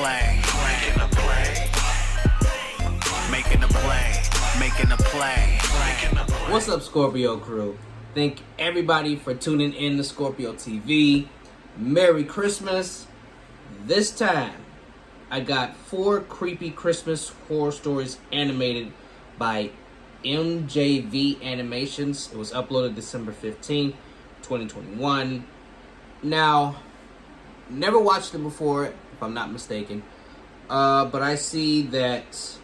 play. Making a play. Making a play. Making a play. What's up, Scorpio crew? Thank everybody for tuning in to Scorpio TV. Merry Christmas. This time, I got 4 creepy Christmas horror stories animated by MJV Animations. It was uploaded December 15, 2021. Now, never watched them before, if I'm not mistaken. But I see that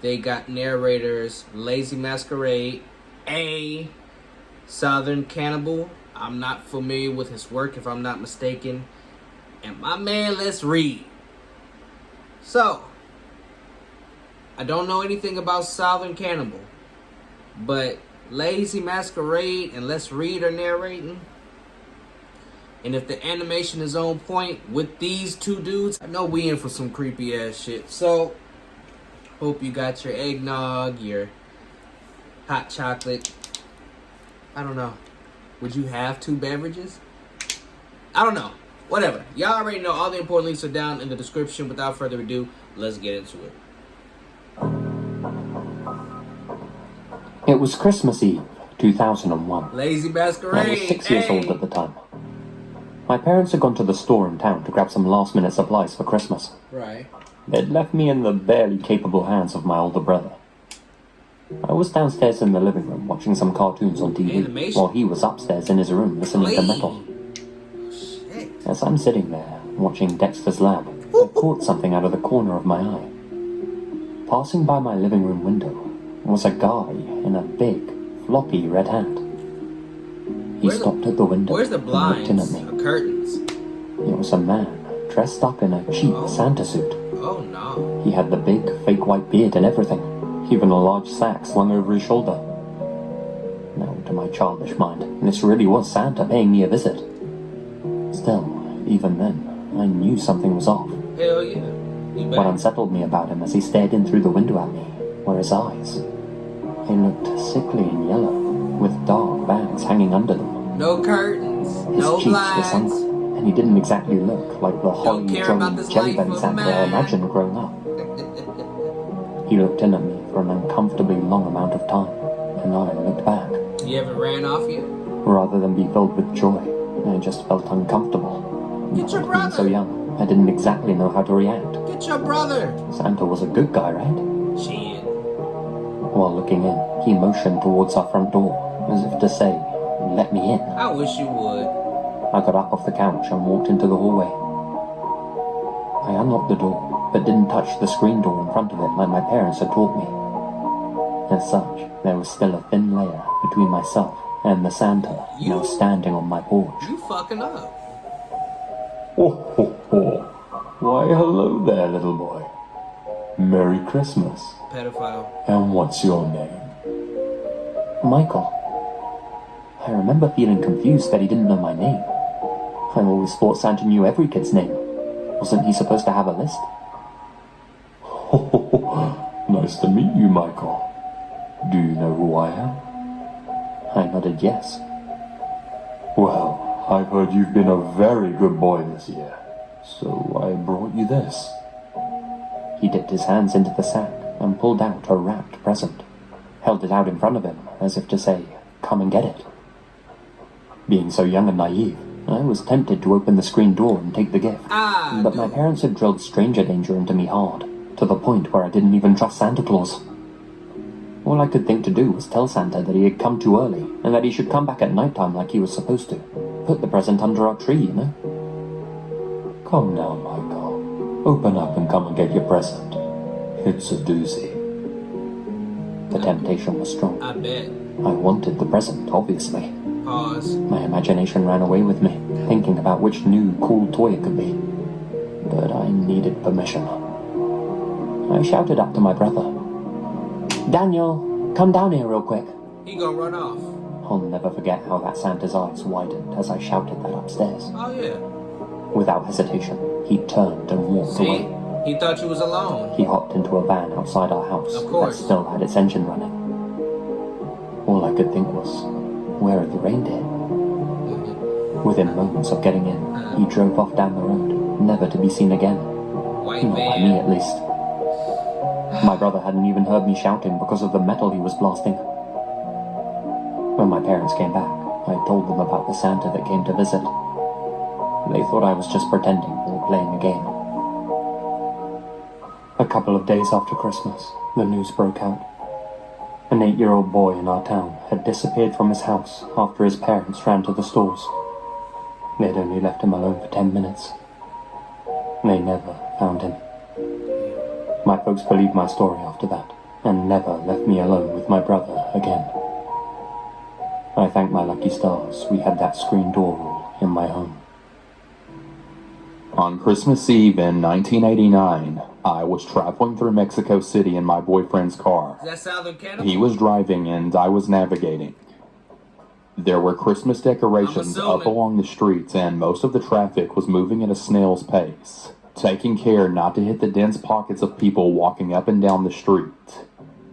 they got narrators Lazy Masquerade, Southern Cannibal. I'm not familiar with his work, if I'm not mistaken. And my man, Let's Read. So, I don't know anything about Southern Cannibal, but Lazy Masquerade and Let's Read are narrating. And if the animation is on point with these two dudes, I know we in for some creepy ass shit. So, hope you got your eggnog, your hot chocolate. I don't know. Would you have 2 beverages? I don't know. Whatever. Y'all already know all the important links are down in the description. Without further ado, let's get into it. It was Christmas Eve, 2001. Lazy Masquerade. I was 6 years old at the time. My parents had gone to the store in town to grab some last-minute supplies for Christmas. Right. They'd left me in the barely capable hands of my older brother. I was downstairs in the living room watching some cartoons on TV, Animation. while he was upstairs in his room listening to metal. Shit. As I'm sitting there, watching Dexter's Lab, I caught something out of the corner of my eye. Passing by my living room window was a guy in a big, floppy red hat. He stopped at the window Where's the and looked in at blinds? me. Or curtains? It was a man, dressed up in a cheap Santa suit. Oh no. He had the big, fake white beard and everything, even a large sack slung over his shoulder. Now, to my childish mind, this really was Santa paying me a visit. Still, even then, I knew something was off. Hell yeah. You What bet. unsettled me about him as he stared in through the window at me were his eyes. They looked sickly and yellow, with dark bags hanging under them. No curtains. His No cheeks were blinds. sunk, and he didn't exactly look like the Don't care about holly-jolly this jelly life belly of Santa I man. imagined growing up. He looked in at me for an uncomfortably long amount of time, and I looked back. You ever ran off yet? Rather than be filled with joy, I just felt uncomfortable. Get your Being so brother. young, I didn't exactly know how to react. Get your brother. Santa was a good guy, right? Shit. While looking in, he motioned towards our front door, as if to say, "Let me in." I wish you would. I got up off the couch and walked into the hallway. I unlocked the door, but didn't touch the screen door in front of it like my parents had taught me. As such, there was still a thin layer between myself and the Santa now standing on my porch. You fucking up. Oh, ho, ho. Why, hello there, little boy. Merry Christmas. Pedophile. And what's your name? Michael. I remember feeling confused that he didn't know my name. I always thought Santa knew every kid's name. Wasn't he supposed to have a list? Nice to meet you, Michael. Do you know who I am? I nodded yes. Well, I've heard you've been a very good boy this year, so I brought you this. He dipped his hands into the sack and pulled out a wrapped present, held it out in front of him as if to say, "Come and get it." Being so young and naive, I was tempted to open the screen door and take the gift. But my parents had drilled stranger danger into me hard, to the point where I didn't even trust Santa Claus. All I could think to do was tell Santa that he had come too early, and that he should come back at night time like he was supposed to. Put the present under our tree, you know? Come now, Michael. Open up and come and get your present. It's a doozy. The temptation was strong. I bet. I wanted the present, obviously. Pause. My imagination ran away with me, thinking about which new, cool toy it could be. But I needed permission. I shouted up to my brother. "Daniel, come down here real quick." He gonna run off. I'll never forget how that Santa's eyes widened as I shouted that upstairs. Oh yeah. Without hesitation, he turned and walked See? away. He thought you was alone. He hopped into a van outside our house Of course. that still had its engine running. All I could think was, where are the reindeer? Within moments of getting in, he drove off down the road, never to be seen again. white Not by me, at least. My brother hadn't even heard me shouting because of the metal he was blasting. When my parents came back, I told them about the Santa that came to visit. They thought I was just pretending or playing a game. A couple of days after Christmas, the news broke out. An 8-year-old boy in our town had disappeared from his house after his parents ran to the stores. They had only left him alone for 10 minutes. They never found him. My folks believed my story after that, and never left me alone with my brother again. I thank my lucky stars we had that screen door rule in my home. On Christmas Eve in 1989, I was traveling through Mexico City in my boyfriend's car. Is that Southern Cannibal? He was driving and I was navigating. There were Christmas decorations up along the streets and most of the traffic was moving at a snail's pace, taking care not to hit the dense pockets of people walking up and down the street.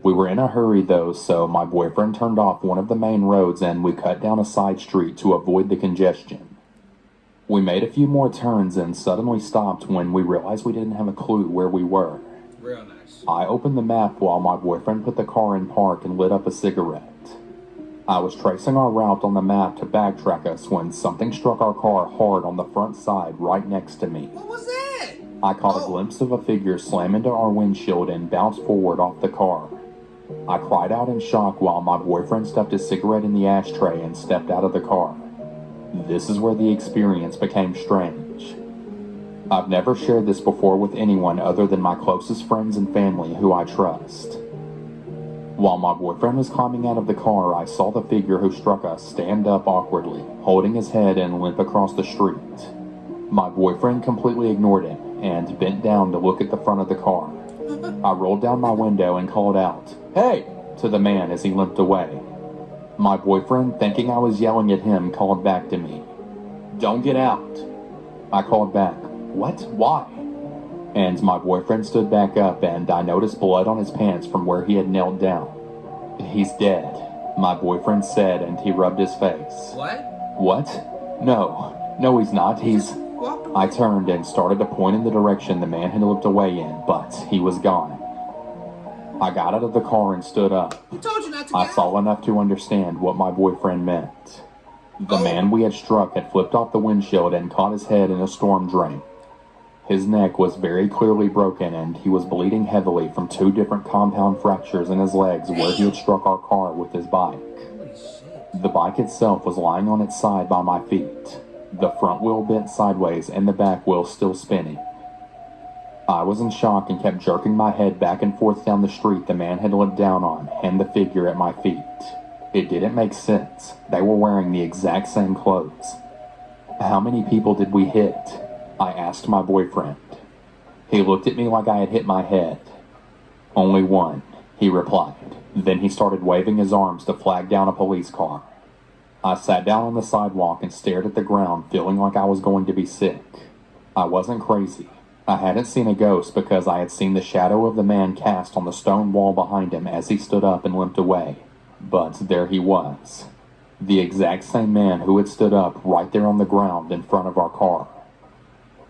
We were in a hurry though, so my boyfriend turned off one of the main roads and we cut down a side street to avoid the congestion. We made a few more turns and suddenly stopped when we realized we didn't have a clue where we were. Real nice. I opened the map while my boyfriend put the car in park and lit up a cigarette. I was tracing our route on the map to backtrack us when something struck our car hard on the front side right next to me. What was that? I caught a glimpse of a figure slam into our windshield and bounce forward off the car. I cried out in shock while my boyfriend stuffed his cigarette in the ashtray and stepped out of the car. This is where the experience became strange. I've never shared this before with anyone other than my closest friends and family who I trust. While my boyfriend was climbing out of the car, I saw the figure who struck us stand up awkwardly, holding his head and limp across the street. My boyfriend completely ignored him and bent down to look at the front of the car. I rolled down my window and called out, "Hey!" to the man as he limped away. My boyfriend, thinking I was yelling at him, called back to me, "Don't get out." I called back, "What? Why?" And my boyfriend stood back up and I noticed blood on his pants from where he had knelt down. "He's dead," my boyfriend said, and he rubbed his face. What? "What? No, he's not. He's..." Walked away. I turned and started to point in the direction the man had looked away in, but he was gone. I got out of the car and stood up. Who told you not to I get saw enough to understand what my boyfriend meant. The man we had struck had flipped off the windshield and caught his head in a storm drain. His neck was very clearly broken and he was bleeding heavily from 2 different compound fractures in his legs where he had struck our car with his bike. Holy shit. The bike itself was lying on its side by my feet, the front wheel bent sideways and the back wheel still spinning. I was in shock and kept jerking my head back and forth down the street the man had limped down on and the figure at my feet. It didn't make sense. They were wearing the exact same clothes. How many people did we hit? I asked my boyfriend. He looked at me like I had hit my head. "Only one," he replied. Then he started waving his arms to flag down a police car. I sat down on the sidewalk and stared at the ground, feeling like I was going to be sick. I wasn't crazy. I hadn't seen a ghost because I had seen the shadow of the man cast on the stone wall behind him as he stood up and limped away. But there he was. The exact same man who had stood up right there on the ground in front of our car.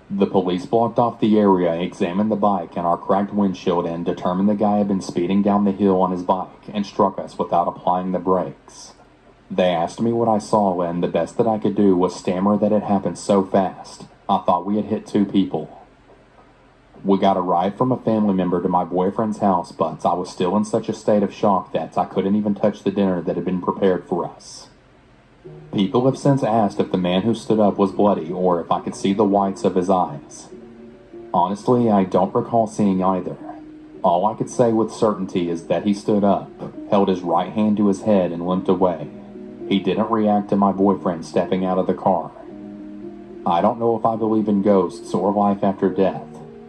The police blocked off the area, examined the bike and our cracked windshield, and determined the guy had been speeding down the hill on his bike and struck us without applying the brakes. They asked me what I saw, and the best that I could do was stammer that it happened so fast. I thought we had hit 2 people. We got a ride from a family member to my boyfriend's house, but I was still in such a state of shock that I couldn't even touch the dinner that had been prepared for us. People have since asked if the man who stood up was bloody or if I could see the whites of his eyes. Honestly, I don't recall seeing either. All I could say with certainty is that he stood up, held his right hand to his head, and limped away. He didn't react to my boyfriend stepping out of the car. I don't know if I believe in ghosts or life after death,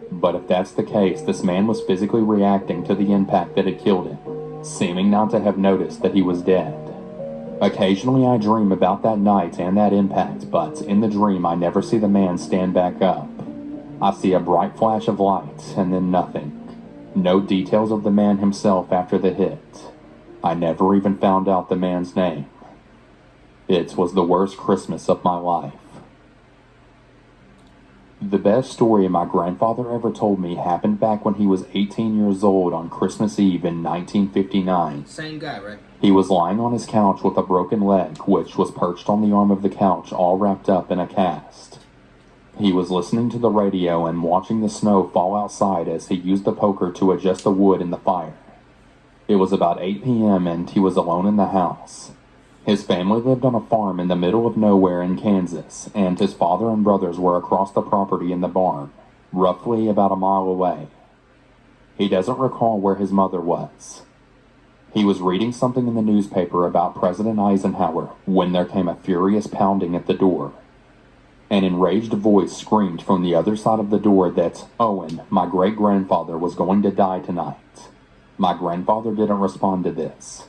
but if that's the case, this man was physically reacting to the impact that had killed him, seeming not to have noticed that he was dead. Occasionally I dream about that night and that impact, but in the dream I never see the man stand back up. I see a bright flash of light and then nothing. No details of the man himself after the hit. I never even found out the man's name. It was the worst Christmas of my life. The best story my grandfather ever told me happened back when he was 18 years old on Christmas Eve in 1959. Same guy, right? He was lying on his couch with a broken leg, which was perched on the arm of the couch, all wrapped up in a cast. He was listening to the radio and watching the snow fall outside as he used the poker to adjust the wood in the fire. It was about 8 p.m. and he was alone in the house. His family lived on a farm in the middle of nowhere in Kansas, and his father and brothers were across the property in the barn, roughly about a mile away. He doesn't recall where his mother was. He was reading something in the newspaper about President Eisenhower when there came a furious pounding at the door. An enraged voice screamed from the other side of the door that Owen, my great-grandfather, was going to die tonight. My grandfather didn't respond to this.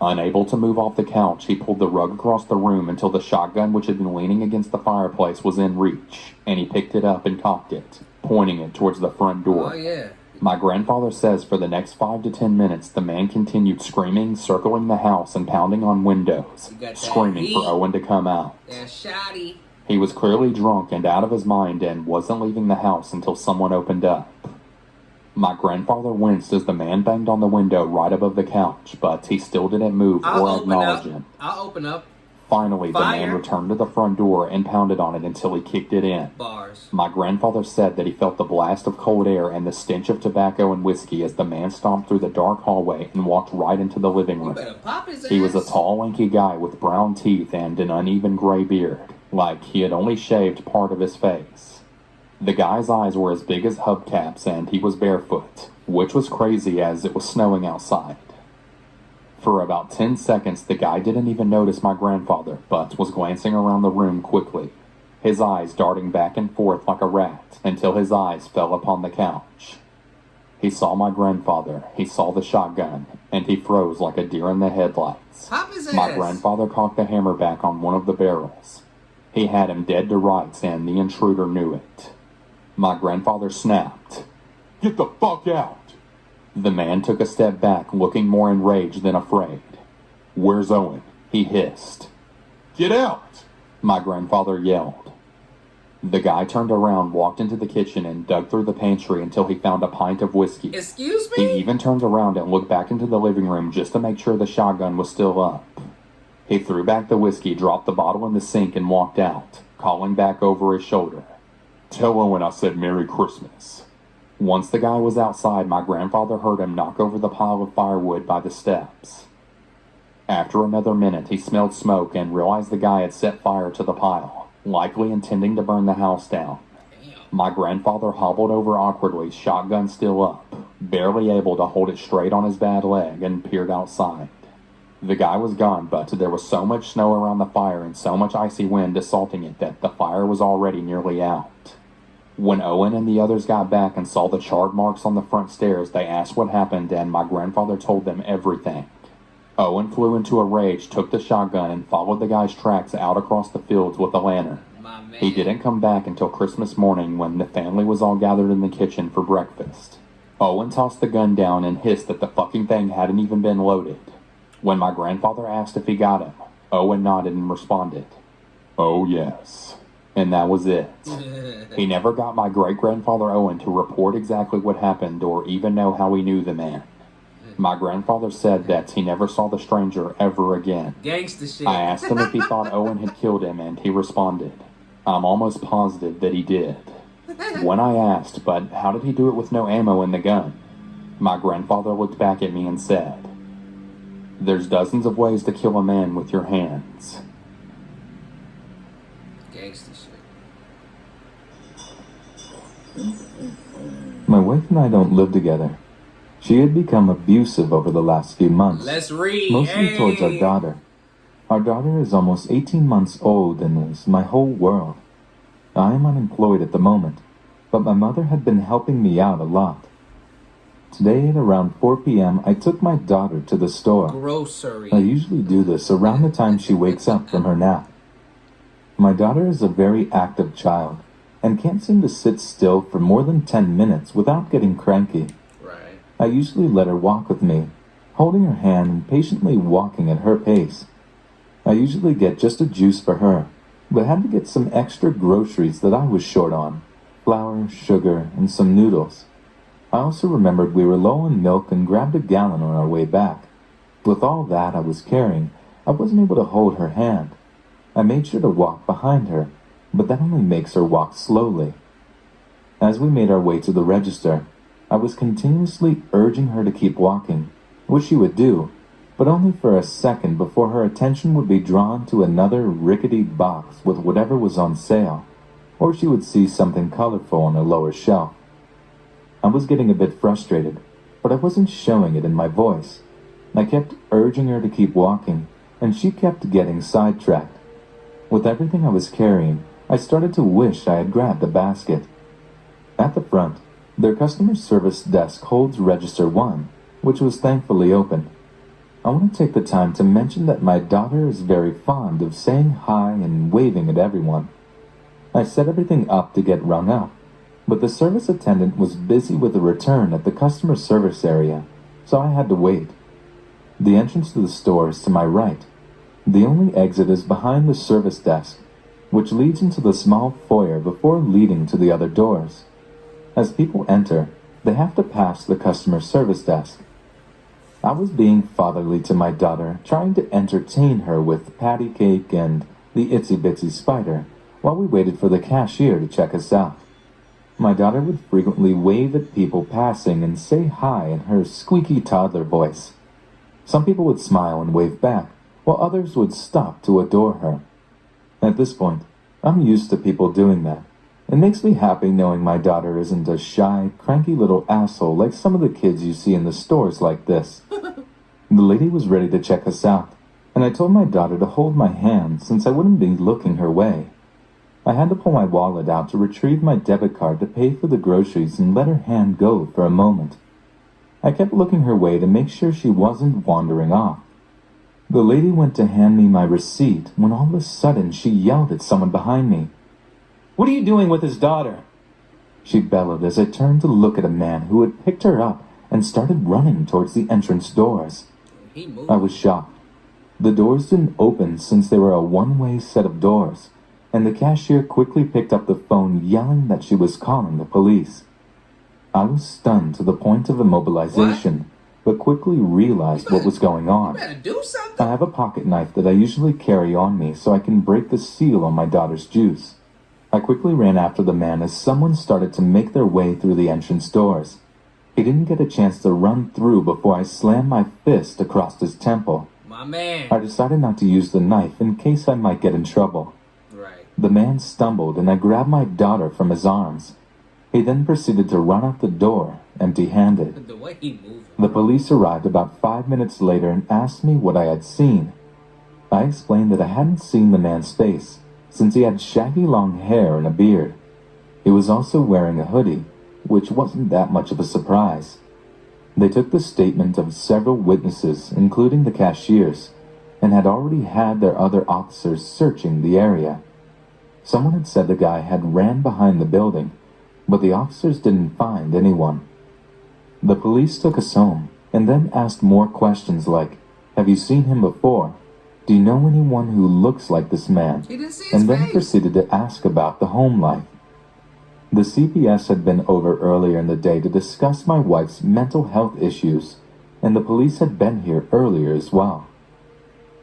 Unable to move off the couch, he pulled the rug across the room until the shotgun which had been leaning against the fireplace was in reach, and he picked it up and cocked it, pointing it towards the front door. Oh, yeah. My grandfather says for the next 5 to 10 minutes, the man continued screaming, circling the house, and pounding on windows, screaming for Owen to come out. That's shoddy. He was clearly drunk and out of his mind and wasn't leaving the house until someone opened up. My grandfather winced as the man banged on the window right above the couch, but he still didn't move or acknowledge him. I'll open up. Finally, the man returned to the front door and pounded on it until he kicked it in. Bars. My grandfather said that he felt the blast of cold air and the stench of tobacco and whiskey as the man stomped through the dark hallway and walked right into the living room. You better pop his ass. He was a tall, lanky guy with brown teeth and an uneven gray beard, like he had only shaved part of his face. The guy's eyes were as big as hubcaps and he was barefoot, which was crazy as it was snowing outside. For about 10 seconds, the guy didn't even notice my grandfather, but was glancing around the room quickly, his eyes darting back and forth like a rat, until his eyes fell upon the couch. He saw my grandfather, he saw the shotgun, and he froze like a deer in the headlights. Pop his ass. My grandfather cocked the hammer back on one of the barrels. He had him dead to rights, and the intruder knew it. My grandfather snapped, "Get the fuck out!" The man took a step back, looking more enraged than afraid. "Where's Owen?" he hissed. "Get out!" my grandfather yelled. The guy turned around, walked into the kitchen, and dug through the pantry until he found a pint of whiskey. Excuse He me? even turned around and looked back into the living room just to make sure the shotgun was still up. He threw back the whiskey, dropped the bottle in the sink, and walked out, calling back over his shoulder, "Tell Owen I said Merry Christmas." Once the guy was outside, my grandfather heard him knock over the pile of firewood by the steps. After another minute, he smelled smoke and realized the guy had set fire to the pile, likely intending to burn the house down. My grandfather hobbled over awkwardly, shotgun still up, barely able to hold it straight on his bad leg, and peered outside. The guy was gone, but there was so much snow around the fire and so much icy wind assaulting it that the fire was already nearly out. When Owen and the others got back and saw the charred marks on the front stairs, they asked what happened, and my grandfather told them everything. Owen flew into a rage, took the shotgun, and followed the guy's tracks out across the fields with a lantern. My man. He didn't come back until Christmas morning when the family was all gathered in the kitchen for breakfast. Owen tossed the gun down and hissed that the fucking thing hadn't even been loaded. When my grandfather asked if he got him, Owen nodded and responded, "Oh yes." And that was it. He never got my great-grandfather Owen to report exactly what happened or even know how he knew the man. My grandfather said that he never saw the stranger ever again. Gangsta shit. I asked him if he thought Owen had killed him, and he responded, "I'm almost positive that he did." When I asked, "But how did he do it with no ammo in the gun?" my grandfather looked back at me and said, "There's dozens of ways to kill a man with your hands." Gangsta shit. My wife and I don't live together. She had become abusive over the last few months, Let's read. mostly towards our Hey. daughter. Our daughter is almost 18 months old and is my whole world. I am unemployed at the moment, but my mother had been helping me out a lot. Today at around 4 p.m., I took my daughter to the store. Grocery. I usually do this around the time she wakes up from her nap. My daughter is a very active child and can't seem to sit still for more than 10 minutes without getting cranky. Right. I usually let her walk with me, holding her hand and patiently walking at her pace. I usually get just a juice for her, but had to get some extra groceries that I was short on: flour, sugar, and some noodles. I also remembered we were low on milk and grabbed a gallon on our way back. With all that I was carrying, I wasn't able to hold her hand. I made sure to walk behind her, but that only makes her walk slowly. As we made our way to the register, I was continuously urging her to keep walking, which she would do, but only for a second before her attention would be drawn to another rickety box with whatever was on sale, or she would see something colorful on a lower shelf. I was getting a bit frustrated, but I wasn't showing it in my voice. I kept urging her to keep walking, and she kept getting sidetracked. With everything I was carrying, I started to wish I had grabbed a basket. At the front, their customer service desk holds Register 1, which was thankfully open. I want to take the time to mention that my daughter is very fond of saying hi and waving at everyone. I set everything up to get rung up, but the service attendant was busy with a return at the customer service area, so I had to wait. The entrance to the store is to my right. The only exit is behind the service desk, which leads into the small foyer before leading to the other doors. As people enter, they have to pass the customer service desk. I was being fatherly to my daughter, trying to entertain her with patty cake and the itsy bitsy spider while we waited for the cashier to check us out. My daughter would frequently wave at people passing and say hi in her squeaky toddler voice. Some people would smile and wave back, while others would stop to adore her. At this point, I'm used to people doing that. It makes me happy knowing my daughter isn't a shy, cranky little asshole like some of the kids you see in the stores like this. The lady was ready to check us out, and I told my daughter to hold my hand since I wouldn't be looking her way. I had to pull my wallet out to retrieve my debit card to pay for the groceries and let her hand go for a moment. I kept looking her way to make sure she wasn't wandering off. The lady went to hand me my receipt when all of a sudden she yelled at someone behind me. "What are you doing with his daughter?" She bellowed as I turned to look at a man who had picked her up and started running towards the entrance doors. I was shocked. The doors didn't open since they were a one-way set of doors, and the cashier quickly picked up the phone yelling that she was calling the police. I was stunned to the point of immobilization, but quickly realized what was going on. You better do something. I have a pocket knife that I usually carry on me so I can break the seal on my daughter's juice. I quickly ran after the man as someone started to make their way through the entrance doors. He didn't get a chance to run through before I slammed my fist across his temple. My man. I decided not to use the knife in case I might get in trouble. Right. The man stumbled and I grabbed my daughter from his arms. He then proceeded to run out the door, empty-handed. The way he moved. The police arrived about 5 minutes later and asked me what I had seen. I explained that I hadn't seen the man's face, since he had shaggy long hair and a beard. He was also wearing a hoodie, which wasn't that much of a surprise. They took the statement of several witnesses, including the cashiers, and had already had their other officers searching the area. Someone had said the guy had ran behind the building, but the officers didn't find anyone. The police took us home, and then asked more questions like, "Have you seen him before? Do you know anyone who looks like this man?" He didn't see his And then face. proceeded to ask about the home life. The CPS had been over earlier in the day to discuss my wife's mental health issues, and the police had been here earlier as well.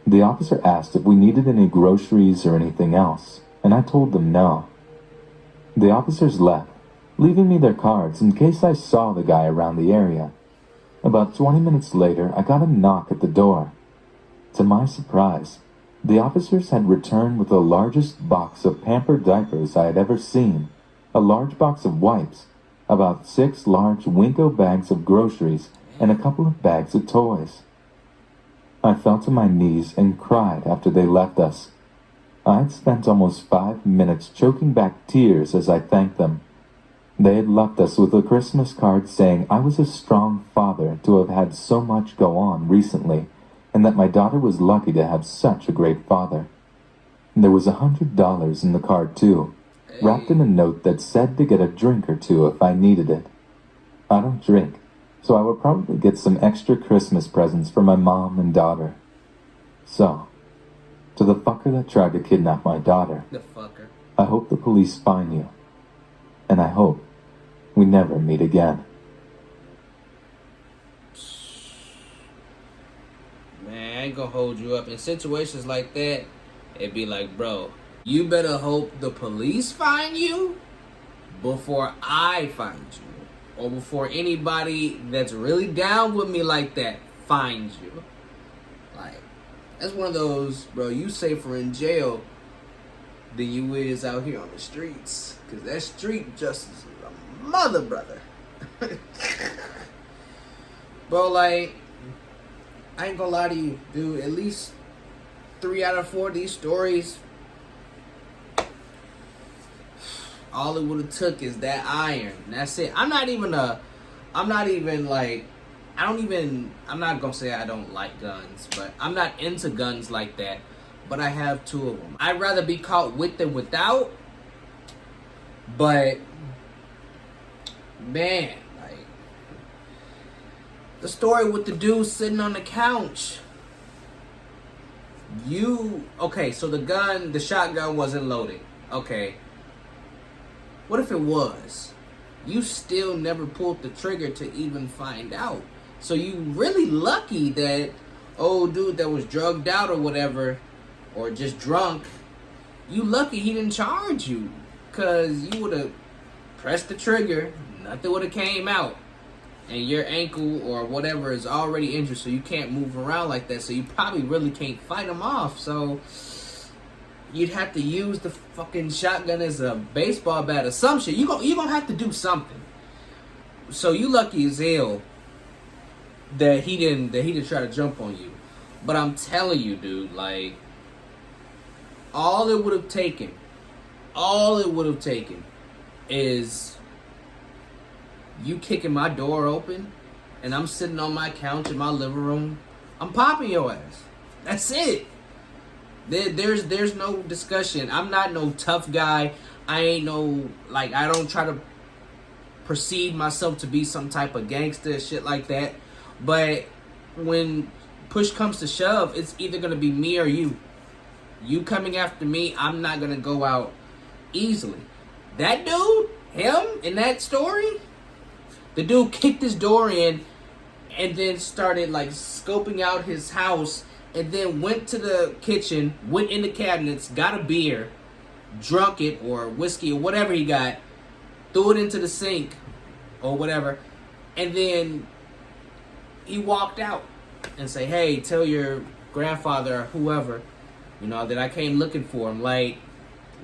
The officer asked if we needed any groceries or anything else, and I told them no. The officers left, leaving me their cards in case I saw the guy around the area. About 20 minutes later, I got a knock at the door. To my surprise, the officers had returned with the largest box of Pampered diapers I had ever seen, a large box of wipes, about 6 large Winco bags of groceries, and a couple of bags of toys. I fell to my knees and cried after they left us. I had spent almost 5 minutes choking back tears as I thanked them. They had left us with a Christmas card saying I was a strong father to have had so much go on recently, and that my daughter was lucky to have such a great father. There was $100 in the card too, wrapped in a note that said to get a drink or two if I needed it. I don't drink, so I would probably get some extra Christmas presents for my mom and daughter. So, To the fucker that tried to kidnap my daughter, The fucker. I hope the police find you. And I hope we never meet again. Man, I ain't gonna hold you up. In situations like that, it'd be like, bro, you better hope the police find you before I find you. Or before anybody that's really down with me like that finds you. Like, that's one of those, bro, you safer in jail than you is out here on the streets. Because that street justice is a mother, brother. Bro, like, I ain't gonna lie to you, dude. At least 3 out of 4 of these stories, all it would have took is that iron. That's it. I'm not gonna say I don't like guns, but I'm not into guns like that. But I have 2 of them. I'd rather be caught with than without. But, man, like, the story with the dude sitting on the couch. Okay, so the shotgun wasn't loaded. Okay. What if it was? You still never pulled the trigger to even find out. So you really lucky that old dude that was drugged out or whatever, or just drunk, you lucky he didn't charge you. Because you would have pressed the trigger, nothing would have came out. And your ankle or whatever is already injured, so you can't move around like that. So you probably really can't fight him off. So you'd have to use the fucking shotgun as a baseball bat or some shit. You gonna have to do something. So you lucky as hell that he didn't try to jump on you. But I'm telling you, dude, like, all it would have taken is you kicking my door open and I'm sitting on my couch in my living room. I'm popping your ass. That's it. There's no discussion. I'm not no tough guy. I ain't no, like, I don't try to perceive myself to be some type of gangster, shit like that. But when push comes to shove, it's either going to be me or you. You coming after me, I'm not going to go out easily. That dude, him, in that story, the dude kicked his door in and then started, like, scoping out his house, and then went to the kitchen, went in the cabinets, got a beer, drunk it, or whiskey, or whatever he got, threw it into the sink, or whatever, and then he walked out and say, hey, tell your grandfather or whoever, you know, that I came looking for him. Like,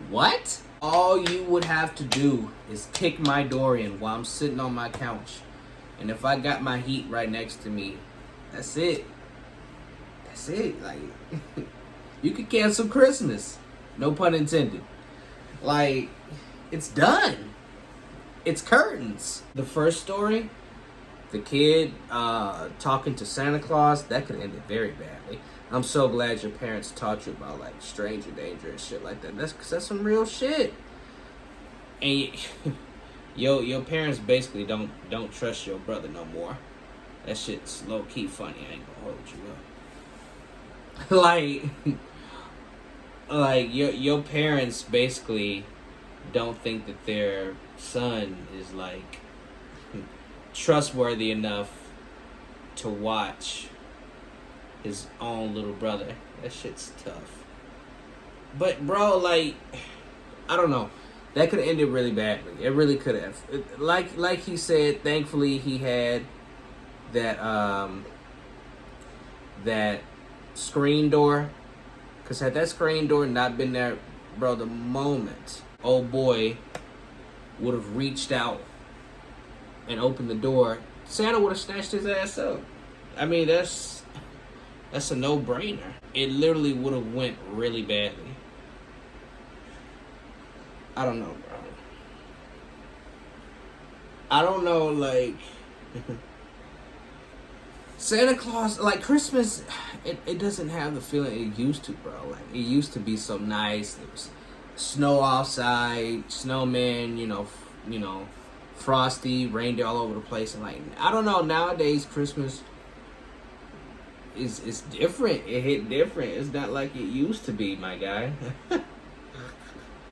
what? All you would have to do is kick my door in while I'm sitting on my couch. And if I got my heat right next to me, that's it. That's it. Like, you could cancel Christmas. No pun intended. Like, it's done. It's curtains. The first story, the kid talking to Santa Claus, that could have ended very badly. I'm so glad your parents taught you about, like, stranger danger and shit like that. That's some real shit. And your parents basically don't trust your brother no more. That shit's low key funny. I ain't gonna hold you up. like your parents basically don't think that their son is, like, trustworthy enough to watch his own little brother. That shit's tough. But, bro, like, I don't know. That could have ended really badly. It really could have. Like he said, thankfully he had that that screen door. Because had that screen door not been there, bro, the moment old boy would have reached out and opened the door, Santa would have snatched his ass up. I mean, that's a no-brainer. It literally would have went really badly. I don't know, bro. I don't know, like, Santa Claus, like, Christmas, it doesn't have the feeling it used to, bro. Like, it used to be so nice. There was snow outside, snowman, you know, frosty, reindeer all over the place. And, like, I don't know, nowadays, Christmas, it's different. It hit different. It's not like it used to be, my guy.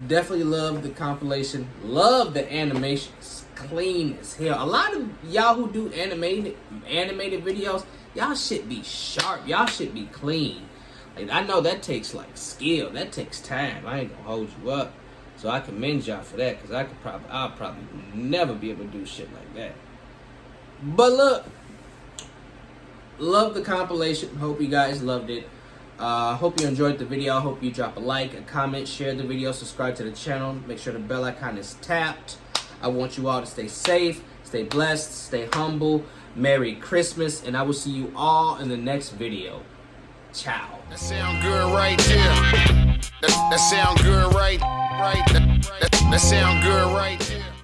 Definitely love the compilation. Love the animations. Clean as hell. A lot of y'all who do animated videos, y'all should be sharp. Y'all should be clean. Like, I know that takes like skill. That takes time. I ain't gonna hold you up. So I commend y'all for that, because I'll probably never be able to do shit like that. But look, love the compilation. Hope you guys loved it. Hope you enjoyed the video. Hope you drop a like, a comment, share the video, subscribe to the channel. Make sure the bell icon is tapped. I want you all to stay safe, stay blessed, stay humble. Merry Christmas, and I will see you all in the next video. Ciao. That sound good right there. That sound good right. That sound good right there.